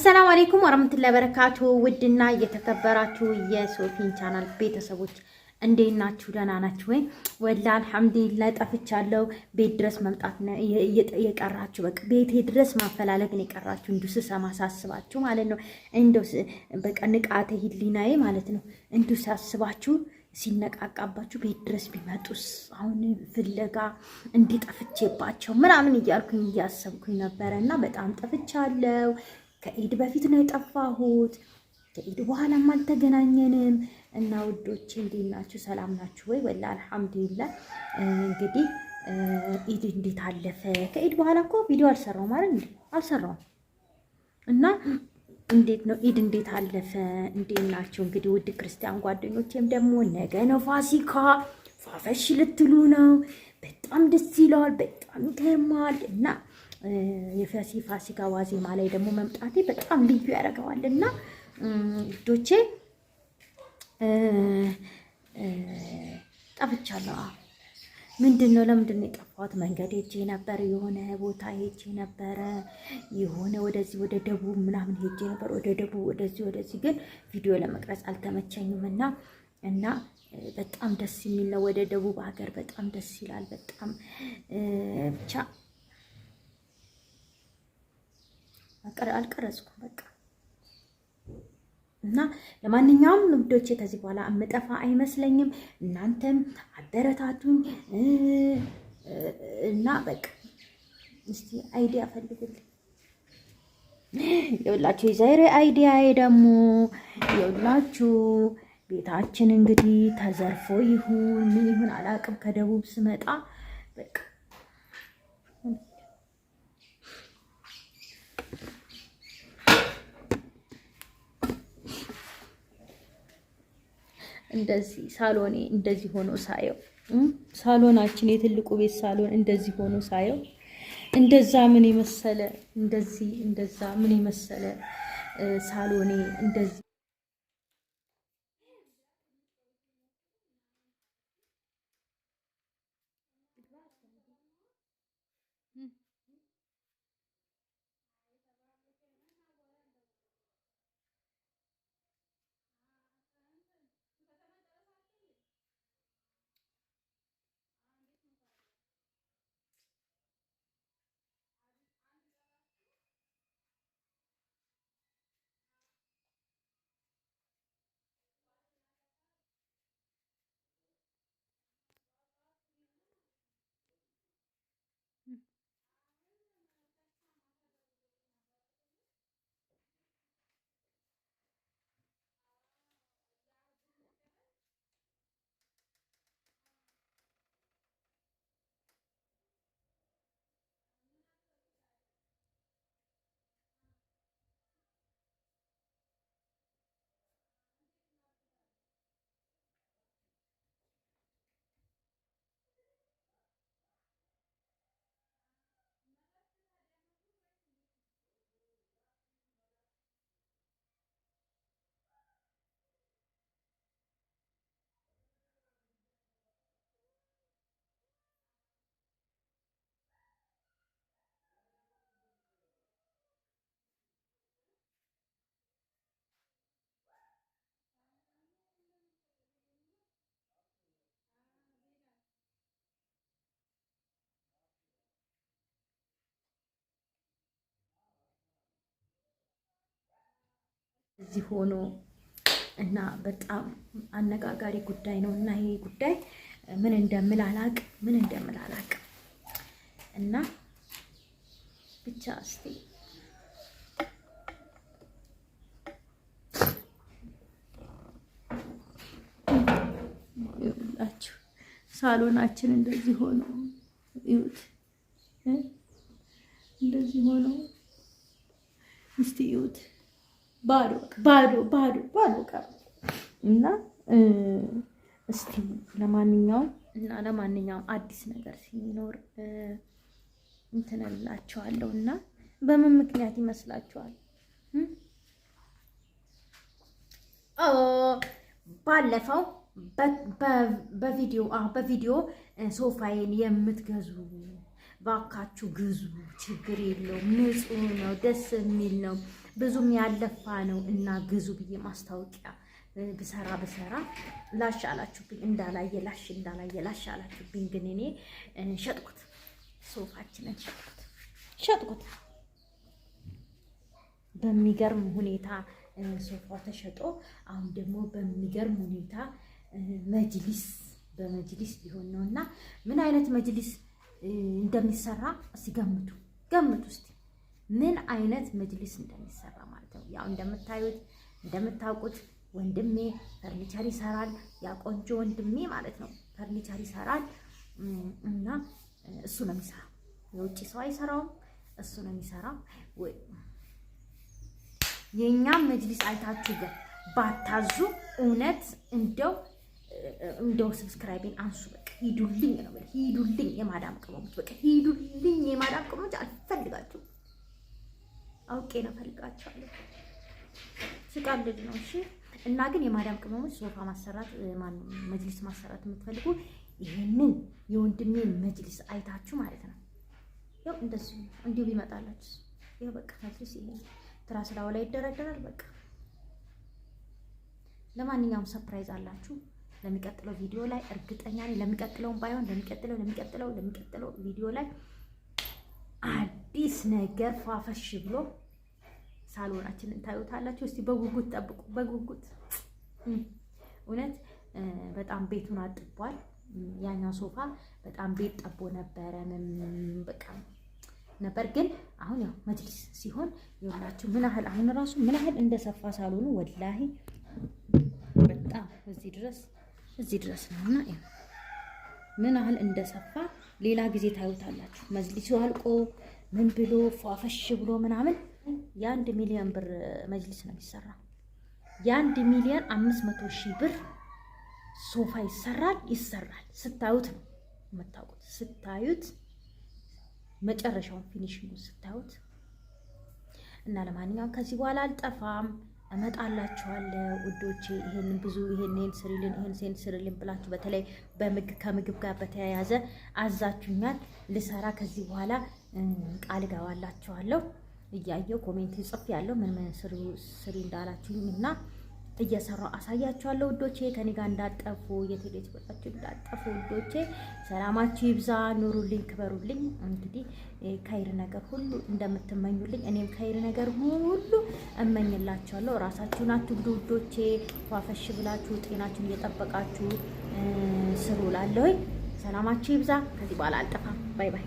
አሰላሙ አለይኩም ወራህመቱላሂ ወበረካቱ። ውድና እየተከበራችሁ የሶፊን ቻናል ቤተሰቦች እንዴት ናችሁ? ደህና ናችሁ ወይ? ወላሂ አልሐምዱሊላህ ጠፍቻለሁ። ቤት ድረስ መምጣት ነው የቀራችሁ። በቃ ቤቴ ድረስ ማፈላለግ ነው የቀራችሁ። እንዱ ስሰማ ሳስባችሁ ማለት ነው። እንደው በቃ ንቃተ ህሊናዬ ማለት ነው። እንዱ ሳስባችሁ ሲነቃቃባችሁ ቤት ድረስ ቢመጡስ አሁን ፍለጋ እንዲጠፍቼባቸው ምናምን እያልኩኝ እያሰብኩኝ ነበረና በጣም ጠፍቻለሁ። ከኢድ በፊት ነው የጠፋሁት። ከኢድ በኋላም አልተገናኘንም እና ውዶቼ እንዴት ናችሁ? ሰላም ናችሁ ወይ? ወላሂ አልሐምዱሊላህ። እንግዲህ ኢድ እንዴት አለፈ? ከኢድ በኋላ እኮ ቪዲዮ አልሰራሁም አይደል እንዴ? አልሰራሁም እና እንዴት ነው ኢድ እንዴት አለፈ? እንዴት ናችሁ? እንግዲህ ውድ ክርስቲያን ጓደኞቼም ደግሞ ነገ ነው ፋሲካ። ፋፈሽ ልትሉ ነው። በጣም ደስ ይላል፣ በጣም ይገርማል እና የፋሲካ ዋዜማ ላይ ደግሞ መምጣቴ በጣም ልዩ ያደርገዋል እና ውዶቼ ጠፍቻለሁ። ምንድን ነው ለምንድን ነው የጠፋሁት? መንገድ ሄጄ ነበር፣ የሆነ ቦታ ሄጄ ነበረ፣ የሆነ ወደዚህ ወደ ደቡብ ምናምን ሄጄ ነበር፣ ወደ ደቡብ ወደዚህ ግን ቪዲዮ ለመቅረጽ አልተመቸኝም እና በጣም ደስ የሚል ነው። ወደ ደቡብ ሀገር በጣም ደስ ይላል። በጣም ብቻ አልቀረጽኩም በቃ እና ለማንኛውም ልጆቼ ከዚህ በኋላ እምጠፋ አይመስለኝም። እናንተም አበረታቱኝ እና በቃ እስቲ አይዲያ ፈልጉልኝ። የሁላችሁ የዛሬ አይዲያዬ ደግሞ የሁላችሁ ቤታችን እንግዲህ ተዘርፎ ይሁን ምን ይሁን አላውቅም። ከደቡብ ስመጣ በቃ እንደዚህ ሳሎኔ እንደዚህ ሆኖ ሳየው ሳሎናችን የትልቁ ቤት ሳሎን እንደዚህ ሆኖ ሳየው እንደዛ ምን የመሰለ እንደዛ ምን የመሰለ ሳሎኔ እንደዚህ እዚህ ሆኖ እና በጣም አነጋጋሪ ጉዳይ ነው እና ይሄ ጉዳይ ምን እንደምል አላቅ እና ብቻ እስቲ ይኸውላችሁ ሳሎናችን እንደዚህ ሆኖ ይሁት እንደዚህ ሆኖ እስቲ ይሁት ባዶ ቀረ እና እስቲ ለማንኛውም አዲስ ነገር ሲኖር እንትን እላችኋለሁ እና በምን ምክንያት ይመስላችኋል? ባለፈው በቪዲዮ ሶፋዬን የምትገዙ ባካችሁ ግዙ፣ ችግር የለውም፣ ንጹህ ነው፣ ደስ የሚል ነው። ብዙም ያለፋ ነው እና ግዙ ብዬ ማስታወቂያ ብሰራ ላሽ አላችሁብኝ። እንዳላየ ላሽ አላችሁብኝ። ግን እኔ ሸጥኩት፣ ሶፋችንን ሸጥኩት። በሚገርም ሁኔታ ሶፋው ተሸጦ አሁን ደግሞ በሚገርም ሁኔታ በመጅሊስ ሊሆን ነው። እና ምን አይነት መጅሊስ እንደሚሰራ እስቲ ገምቱ እስቲ ምን አይነት መጅሊስ እንደሚሰራ ማለት ነው። ያው እንደምታውቁት ወንድሜ ፈርኒቸር ይሰራል። ያ ቆንጆ ወንድሜ ማለት ነው ፈርኒቸር ይሰራል እና እሱ ነው የሚሰራው። የውጭ ሰው አይሰራውም፣ እሱ ነው የሚሰራው። የኛም መጅሊስ አይታችሁ ግን ባታዙ እውነት እንደው ሰብስክራይቤን አንሱ። በቃ ሂዱልኝ ነው በቃ ሂዱልኝ፣ የማዳም ቅመሞች በቃ ሂዱልኝ። የማዳም ቅመሞች አልፈልጋችሁም፣ አውቄ ነው ፈልጋችኋለሁ። ስቃልድ ነው እሺ። እና ግን የማዳም ቅመሞች ሶፋ ማሰራት መጅሊስ ማሰራት የምትፈልጉ ይሄንን የወንድሜን መጅሊስ አይታችሁ ማለት ነው። ያው እንደዚህ እንዲሁ ቢመጣላችሁ ይሄ በቃ መጅሊስ ይሄ ትራስ ላው ላይ ይደረደራል። በቃ ለማንኛውም ሰርፕራይዝ አላችሁ ለሚቀጥለው ቪዲዮ ላይ እርግጠኛ ነኝ። ለሚቀጥለውም ባይሆን ለሚቀጥለው ቪዲዮ ላይ አዲስ ነገር ፏፈሽ ብሎ ሳሎናችንን ታዩታላችሁ። እስቲ በጉጉት ጠብቁ፣ በጉጉት እውነት በጣም ቤቱን አጥቧል። ያኛው ሶፋ በጣም ቤት ጠቦ ነበረ በቃ ነበር። ግን አሁን ያው መጅሊስ ሲሆን ይኸውላችሁ ምን ያህል እንደሰፋ ሳሎኑ ወላሂ በጣም እዚህ ድረስ ነውና ምን ያህል እንደሰፋ ሌላ ጊዜ ታዩታላችሁ። መጅሊሱ አልቆ ምን ብሎ ፏፈሽ ብሎ ምናምን የ1 ሚሊዮን ብር መጅሊስ ነው የሚሰራው። የ1,500,000 ብር ሶፋ ይሰራል። ስታዩት ነው የምታውቁት። ስታዩት መጨረሻውን ፊኒሽንጉን ስታዩት እና ለማንኛውም ከዚህ በኋላ አልጠፋም፣ እመጣላችኋለሁ ውዶቼ። ይሄን ስሪልን ብላችሁ በተለይ ከምግብ ጋር በተያያዘ አዛችሁኛል ልሰራ። ከዚህ በኋላ ቃል እገባላችኋለሁ። እያየሁ ኮሜንት ጽፍ ያለው ምን ስሪ እንዳላችሁኝ እና እየሰራው አሳያችኋለሁ ውዶቼ። ከኔ ጋር እንዳጠፉ የቴሌት ወጣችሁ እንዳጠፉ ውዶቼ። ሰላማችሁ ይብዛ፣ ኑሩልኝ፣ ክበሩልኝ። እንግዲህ ከይር ነገር ሁሉ እንደምትመኙልኝ እኔም ከይር ነገር ሁሉ እመኝላችኋለሁ። ራሳችሁን አትጉዱ ውዶቼ። ፏፈሽ ብላችሁ ጤናችሁን እየጠበቃችሁ ስሩ። ላለሁኝ ሰላማችሁ ይብዛ። ከዚህ በኋላ አልጠፋም። ባይ ባይ።